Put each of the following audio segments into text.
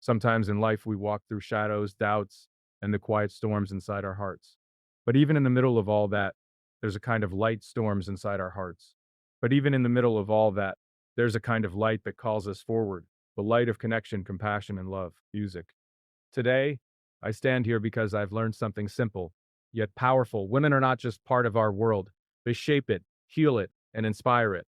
Sometimes in life, we walk through shadows, doubts, and the quiet storms inside our hearts. But even in the middle of all that, there's a kind of light storms inside our hearts. But even in the middle of all that, there's a kind of light that calls us forward, the light of connection, compassion, and love, music. Today, I stand here because I've learned something simple, yet powerful. Women are not just part of our world, they shape it, heal it, and inspire it.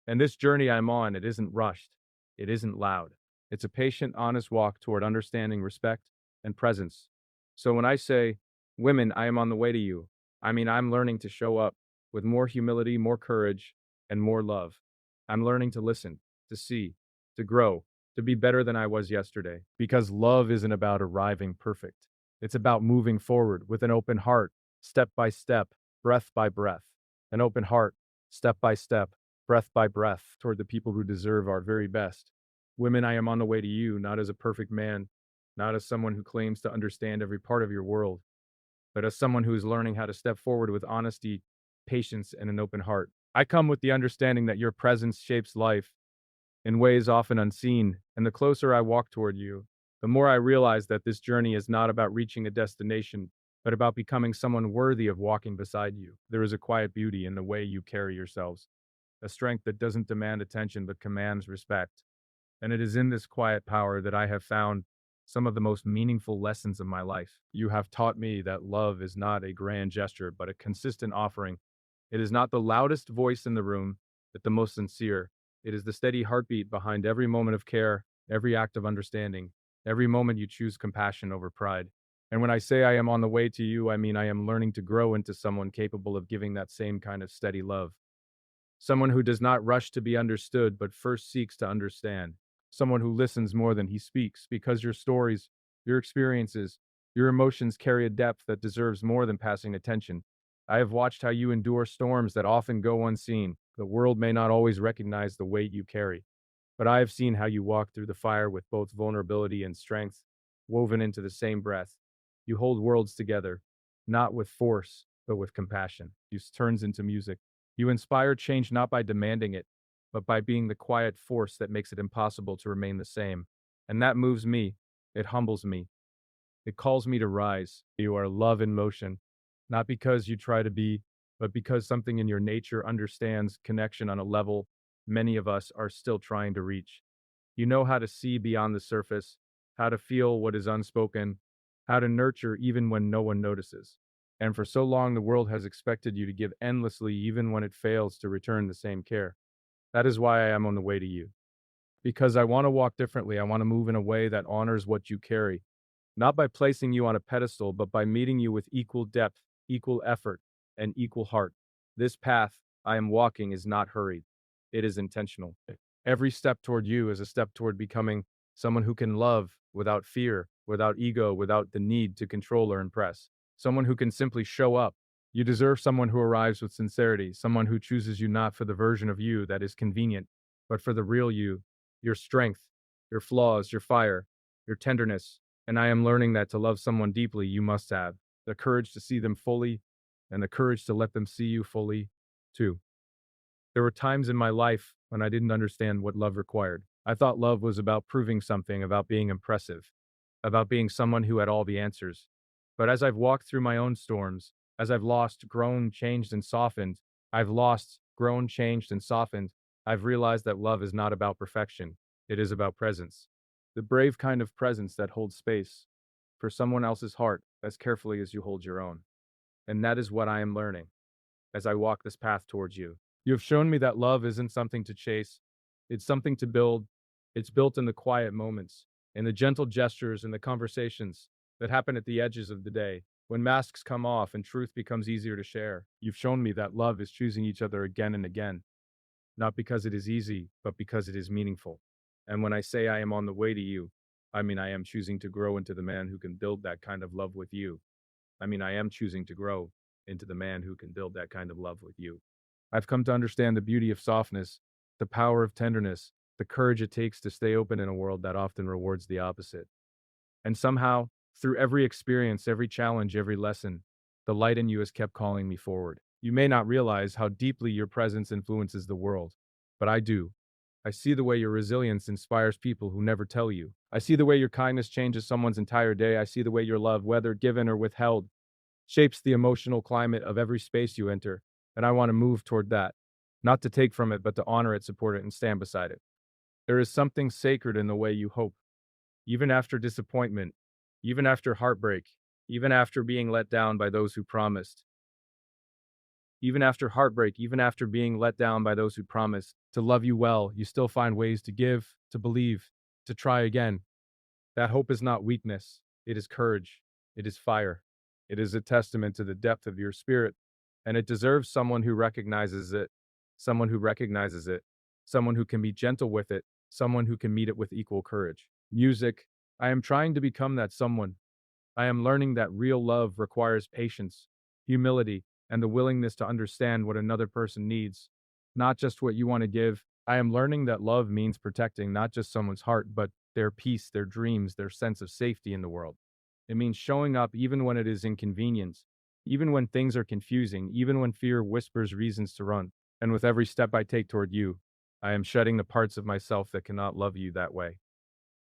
And this journey I'm on, it isn't rushed, it isn't loud. It's a patient, honest walk toward understanding, respect, and presence. So when I say, women, I am on the way to you, I mean I'm learning to show up with more humility, more courage, and more love. I'm learning to listen, to see, to grow, to be better than I was yesterday. Because love isn't about arriving perfect, it's about moving forward with an open heart, step by step, breath by breath. An open heart, step by step, breath by breath, toward the people who deserve our very best. Women, I am on the way to you, not as a perfect man, not as someone who claims to understand every part of your world, but as someone who is learning how to step forward with honesty, patience, and an open heart. I come with the understanding that your presence shapes life in ways often unseen, and the closer I walk toward you, the more I realize that this journey is not about reaching a destination, but about becoming someone worthy of walking beside you. There is a quiet beauty in the way you carry yourselves, a strength that doesn't demand attention but commands respect. And it is in this quiet power that I have found some of the most meaningful lessons of my life. You have taught me that love is not a grand gesture, but a consistent offering. It is not the loudest voice in the room, but the most sincere. It is the steady heartbeat behind every moment of care, every act of understanding, every moment you choose compassion over pride. And when I say I am on the way to you, I mean I am learning to grow into someone capable of giving that same kind of steady love. Someone who does not rush to be understood, but first seeks to understand. Someone who listens more than he speaks, because your stories, your experiences, your emotions carry a depth that deserves more than passing attention. I have watched how you endure storms that often go unseen. The world may not always recognize the weight you carry, but I have seen how you walk through the fire with both vulnerability and strength woven into the same breath. You hold worlds together, not with force, but with compassion. You turns into music. You inspire change not by demanding it, but by being the quiet force that makes it impossible to remain the same. And that moves me. It humbles me. It calls me to rise. You are love in motion, not because you try to be, but because something in your nature understands connection on a level many of us are still trying to reach. You know how to see beyond the surface, how to feel what is unspoken, how to nurture even when no one notices. And for so long, the world has expected you to give endlessly, even when it fails to return the same care. That is why I am on the way to you. Because I want to walk differently. I want to move in a way that honors what you carry, not by placing you on a pedestal, but by meeting you with equal depth, equal effort, and equal heart. This path I am walking is not hurried, it is intentional. Every step toward you is a step toward becoming someone who can love without fear, without ego, without the need to control or impress. Someone who can simply show up. You deserve someone who arrives with sincerity, someone who chooses you not for the version of you that is convenient, but for the real you, your strength, your flaws, your fire, your tenderness. And I am learning that to love someone deeply, you must have the courage to see them fully and the courage to let them see you fully, too. There were times in my life when I didn't understand what love required. I thought love was about proving something, about being impressive, about being someone who had all the answers. But as I've walked through my own storms, as I've lost, grown, changed, and softened, I've lost, grown, changed, and softened, I've realized that love is not about perfection. It is about presence. The brave kind of presence that holds space for someone else's heart as carefully as you hold your own. And that is what I am learning as I walk this path towards you. You have shown me that love isn't something to chase, it's something to build. It's built in the quiet moments, in the gentle gestures, in the conversations that happen at the edges of the day, when masks come off and truth becomes easier to share. You've shown me that love is choosing each other again and again, not because it is easy, but because it is meaningful. And when I say I am on the way to you, I mean I am choosing to grow into the man who can build that kind of love with you. I mean I am choosing to grow into the man who can build that kind of love with you. I've come to understand the beauty of softness, the power of tenderness, the courage it takes to stay open in a world that often rewards the opposite. And somehow, through every experience, every challenge, every lesson, the light in you has kept calling me forward. You may not realize how deeply your presence influences the world, but I do. I see the way your resilience inspires people who never tell you. I see the way your kindness changes someone's entire day. I see the way your love, whether given or withheld, shapes the emotional climate of every space you enter. And I want to move toward that. Not to take from it, but to honor it, support it, and stand beside it. There is something sacred in the way you hope, even after disappointment, even after heartbreak, even after being let down by those who promised. Even after heartbreak, even after being let down by those who promised to love you well, you still find ways to give, to believe, to try again. That hope is not weakness, it is courage, it is fire. It is a testament to the depth of your spirit, and it deserves someone who recognizes it, someone who recognizes it, someone who can be gentle with it, someone who can meet it with equal courage. Music, I am trying to become that someone. I am learning that real love requires patience, humility, and the willingness to understand what another person needs, not just what you want to give. I am learning that love means protecting not just someone's heart, but their peace, their dreams, their sense of safety in the world. It means showing up even when it is inconvenient, even when things are confusing, even when fear whispers reasons to run. And with every step I take toward you, I am shedding the parts of myself that cannot love you that way.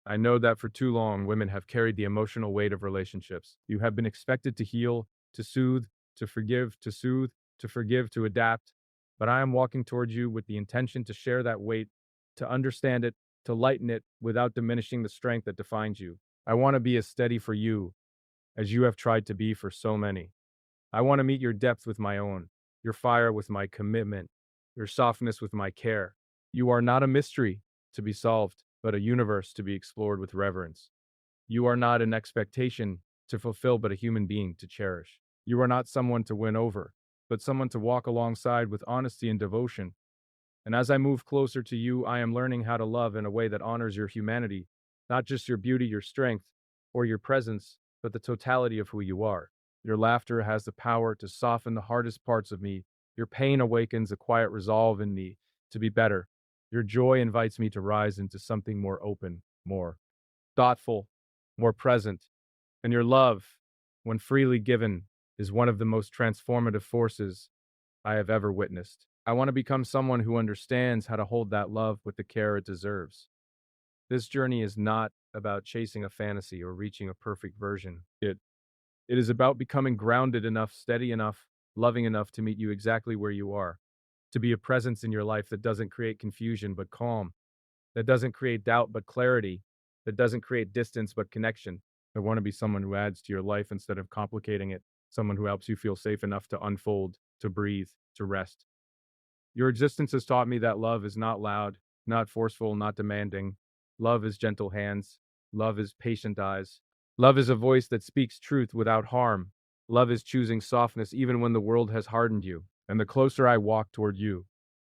I know that for too long, women have carried the emotional weight of relationships. You have been expected to heal, to soothe, to forgive, to soothe, to forgive, to adapt. But I am walking towards you with the intention to share that weight, to understand it, to lighten it without diminishing the strength that defines you. I want to be as steady for you as you have tried to be for so many. I want to meet your depth with my own, your fire with my commitment, your softness with my care. You are not a mystery to be solved, but a universe to be explored with reverence. You are not an expectation to fulfill, but a human being to cherish. You are not someone to win over, but someone to walk alongside with honesty and devotion. And as I move closer to you, I am learning how to love in a way that honors your humanity, not just your beauty, your strength, or your presence, but the totality of who you are. Your laughter has the power to soften the hardest parts of me. Your pain awakens a quiet resolve in me to be better. Your joy invites me to rise into something more open, more thoughtful, more present. And your love, when freely given, is one of the most transformative forces I have ever witnessed. I want to become someone who understands how to hold that love with the care it deserves. This journey is not about chasing a fantasy or reaching a perfect version. It is about becoming grounded enough, steady enough, loving enough to meet you exactly where you are, to be a presence in your life that doesn't create confusion but calm, that doesn't create doubt but clarity, that doesn't create distance but connection. I want to be someone who adds to your life instead of complicating it, someone who helps you feel safe enough to unfold, to breathe, to rest. Your existence has taught me that love is not loud, not forceful, not demanding. Love is gentle hands. Love is patient eyes. Love is a voice that speaks truth without harm. Love is choosing softness even when the world has hardened you. And the closer I walk toward you,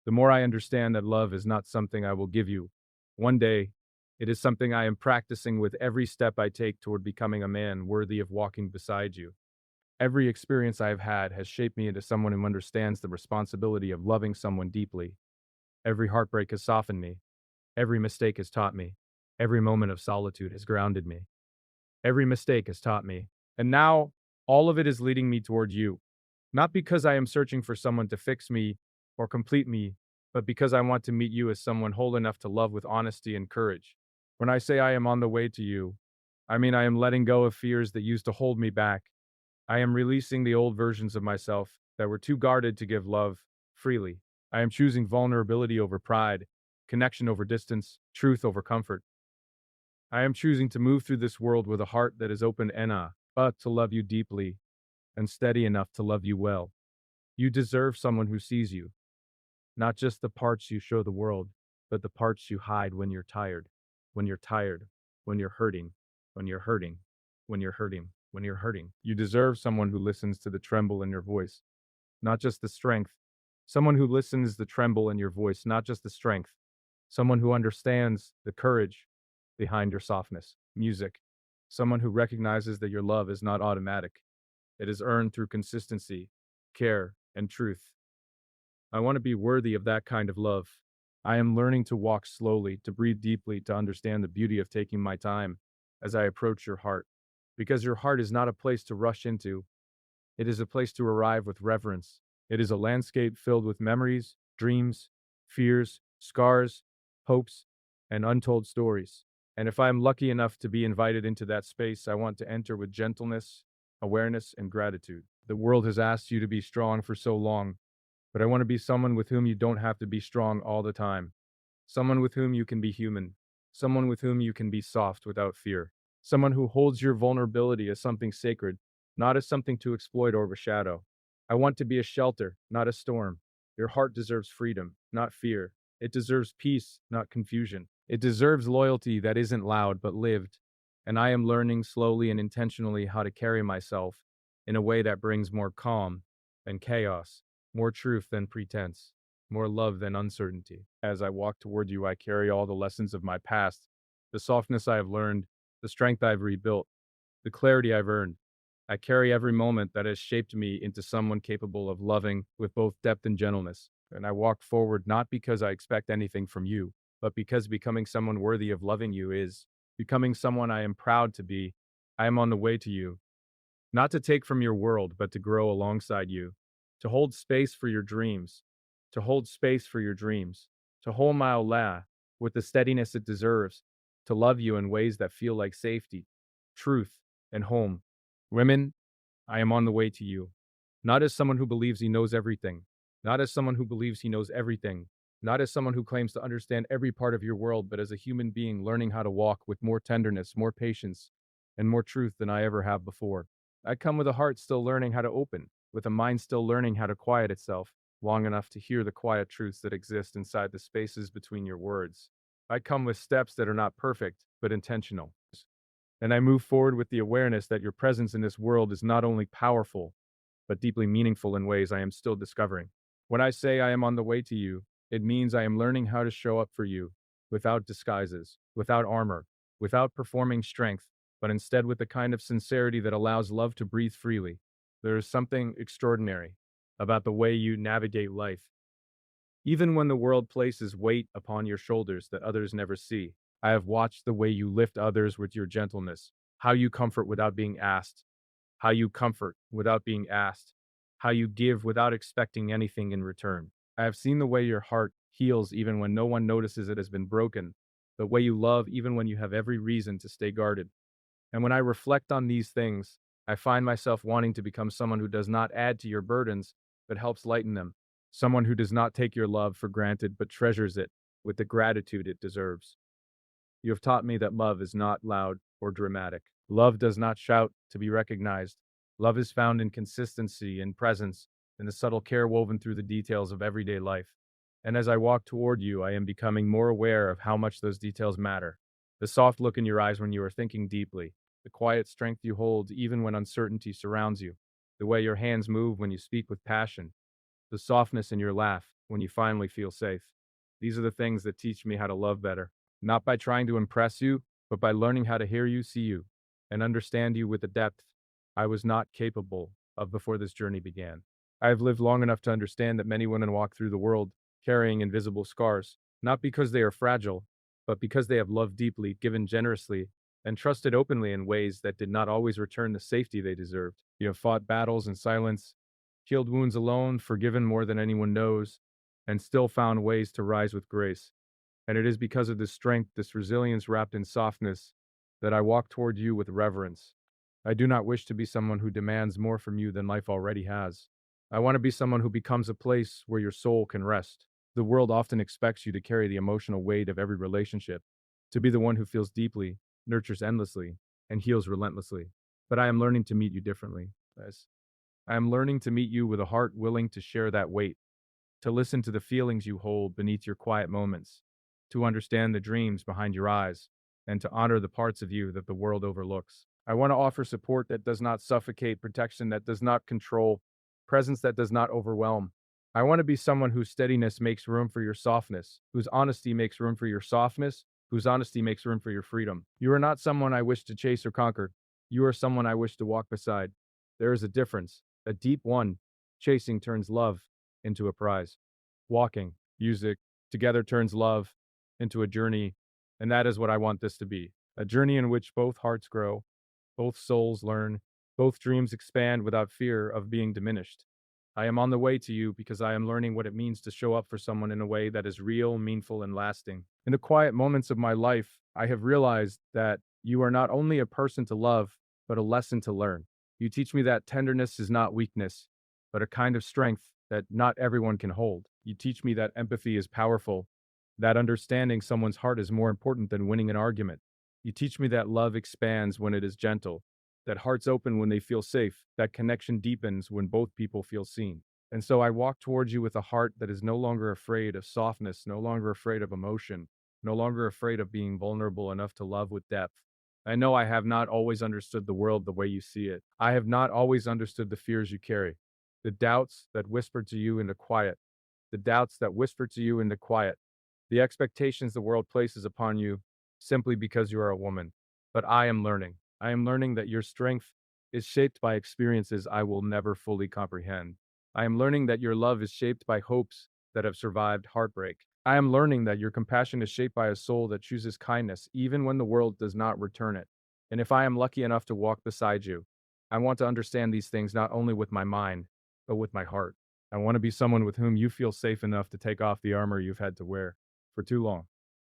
the more I understand that love is not something I will give you. One day, it is something I am practicing with every step I take toward becoming a man worthy of walking beside you. Every experience I have had has shaped me into someone who understands the responsibility of loving someone deeply. Every heartbreak has softened me. Every mistake has taught me. Every moment of solitude has grounded me. Every mistake has taught me. And now, all of it is leading me toward you. Not because I am searching for someone to fix me or complete me, but because I want to meet you as someone whole enough to love with honesty and courage. When I say I am on the way to you, I mean I am letting go of fears that used to hold me back. I am releasing the old versions of myself that were too guarded to give love freely. I am choosing vulnerability over pride, connection over distance, truth over comfort. I am choosing to move through this world with a heart that is open enough, but to love you deeply and steady enough to love you well. You deserve someone who sees you, not just the parts you show the world, but the parts you hide when you're tired, when you're tired, when you're hurting, when you're hurting, when you're hurting, when you're hurting. You deserve someone who listens to the tremble in your voice, not just the strength. Someone who listens the tremble in your voice, not just the strength. Someone who understands the courage behind your softness. Music. Someone who recognizes that your love is not automatic. It is earned through consistency, care, and truth. I want to be worthy of that kind of love. I am learning to walk slowly, to breathe deeply, to understand the beauty of taking my time as I approach your heart. Because your heart is not a place to rush into, it is a place to arrive with reverence. It is a landscape filled with memories, dreams, fears, scars, hopes, and untold stories. And if I am lucky enough to be invited into that space, I want to enter with gentleness, awareness, and gratitude. The world has asked you to be strong for so long, but I want to be someone with whom you don't have to be strong all the time. Someone with whom you can be human. Someone with whom you can be soft without fear. Someone who holds your vulnerability as something sacred, not as something to exploit or overshadow. I want to be a shelter, not a storm. Your heart deserves freedom, not fear. It deserves peace, not confusion. It deserves loyalty that isn't loud but lived. And I am learning slowly and intentionally how to carry myself in a way that brings more calm than chaos, more truth than pretense, more love than uncertainty. As I walk toward you, I carry all the lessons of my past, the softness I have learned, the strength I've rebuilt, the clarity I've earned. I carry every moment that has shaped me into someone capable of loving with both depth and gentleness. And I walk forward not because I expect anything from you, but because becoming someone worthy of loving you is becoming someone I am proud to be. I am on the way to you, not to take from your world, but to grow alongside you, to hold space for your dreams, to hold space for your dreams, to hold my ola with the steadiness it deserves, to love you in ways that feel like safety, truth, and home. Women, I am on the way to you. Not as someone who believes he knows everything. Not as someone who believes he knows everything. Not as someone who claims to understand every part of your world, but as a human being learning how to walk with more tenderness, more patience, and more truth than I ever have before. I come with a heart still learning how to open, with a mind still learning how to quiet itself long enough to hear the quiet truths that exist inside the spaces between your words. I come with steps that are not perfect, but intentional. And I move forward with the awareness that your presence in this world is not only powerful, but deeply meaningful in ways I am still discovering. When I say I am on the way to you, it means I am learning how to show up for you without disguises, without armor, without performing strength, but instead with the kind of sincerity that allows love to breathe freely. There is something extraordinary about the way you navigate life, even when the world places weight upon your shoulders that others never see. I have watched the way you lift others with your gentleness, how you comfort without being asked, how you comfort without being asked, how you give without expecting anything in return. I have seen the way your heart heals even when no one notices it has been broken, the way you love even when you have every reason to stay guarded. And when I reflect on these things, I find myself wanting to become someone who does not add to your burdens, but helps lighten them. Someone who does not take your love for granted, but treasures it with the gratitude it deserves. You have taught me that love is not loud or dramatic. Love does not shout to be recognized. Love is found in consistency and presence, in the subtle care woven through the details of everyday life. And as I walk toward you, I am becoming more aware of how much those details matter. The soft look in your eyes when you are thinking deeply, the quiet strength you hold even when uncertainty surrounds you, the way your hands move when you speak with passion, the softness in your laugh when you finally feel safe. These are the things that teach me how to love better, not by trying to impress you, but by learning how to hear you, see you, and understand you with a depth I was not capable of before this journey began. I have lived long enough to understand that many women walk through the world carrying invisible scars, not because they are fragile, but because they have loved deeply, given generously, and trusted openly in ways that did not always return the safety they deserved. You have fought battles in silence, healed wounds alone, forgiven more than anyone knows, and still found ways to rise with grace. And it is because of this strength, this resilience wrapped in softness, that I walk toward you with reverence. I do not wish to be someone who demands more from you than life already has. I want to be someone who becomes a place where your soul can rest. The world often expects you to carry the emotional weight of every relationship, to be the one who feels deeply, nurtures endlessly, and heals relentlessly. But I am learning to meet you differently. As I am learning to meet you with a heart willing to share that weight, to listen to the feelings you hold beneath your quiet moments, to understand the dreams behind your eyes, and to honor the parts of you that the world overlooks. I want to offer support that does not suffocate, protection that does not control, presence that does not overwhelm. I want to be someone whose steadiness makes room for your softness, whose honesty makes room for your softness, whose honesty makes room for your freedom. You are not someone I wish to chase or conquer. You are someone I wish to walk beside. There is a difference, a deep one. Chasing turns love into a prize. Walking, music, together turns love into a journey, and that is what I want this to be. A journey in which both hearts grow, both souls learn, both dreams expand without fear of being diminished. I am on the way to you because I am learning what it means to show up for someone in a way that is real, meaningful, and lasting. In the quiet moments of my life, I have realized that you are not only a person to love, but a lesson to learn. You teach me that tenderness is not weakness, but a kind of strength that not everyone can hold. You teach me that empathy is powerful, that understanding someone's heart is more important than winning an argument. You teach me that love expands when it is gentle, that hearts open when they feel safe, that connection deepens when both people feel seen. And so I walk towards you with a heart that is no longer afraid of softness, no longer afraid of emotion, no longer afraid of being vulnerable enough to love with depth. I know I have not always understood the world the way you see it. I have not always understood the fears you carry, the doubts that whisper to you in the quiet, the doubts that whisper to you in the quiet, the expectations the world places upon you simply because you are a woman. But I am learning. I am learning that your strength is shaped by experiences I will never fully comprehend. I am learning that your love is shaped by hopes that have survived heartbreak. I am learning that your compassion is shaped by a soul that chooses kindness even when the world does not return it. And if I am lucky enough to walk beside you, I want to understand these things not only with my mind, but with my heart. I want to be someone with whom you feel safe enough to take off the armor you've had to wear for too long.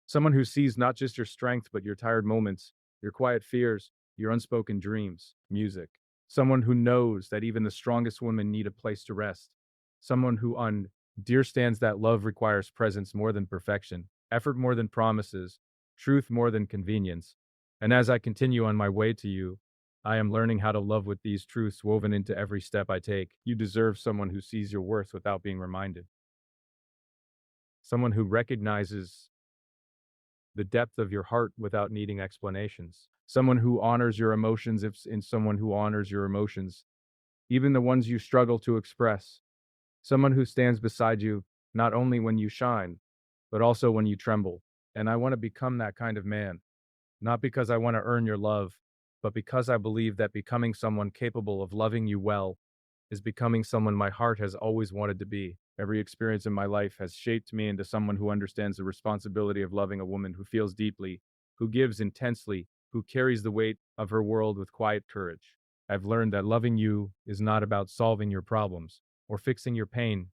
Someone who sees not just your strength, but your tired moments, your quiet fears, your unspoken dreams, music. Someone who knows that even the strongest women need a place to rest. Someone who understands that love requires presence more than perfection, effort more than promises, truth more than convenience. And as I continue on my way to you, I am learning how to love with these truths woven into every step I take. You deserve someone who sees your worth without being reminded, someone who recognizes the depth of your heart without needing explanations. Someone who honors your emotions if in someone who honors your emotions, even the ones you struggle to express. Someone who stands beside you not only when you shine, but also when you tremble. And I want to become that kind of man, not because I want to earn your love, but because I believe that becoming someone capable of loving you well is becoming someone my heart has always wanted to be. Every experience in my life has shaped me into someone who understands the responsibility of loving a woman who feels deeply, who gives intensely, who carries the weight of her world with quiet courage. I've learned that loving you is not about solving your problems or fixing your pain,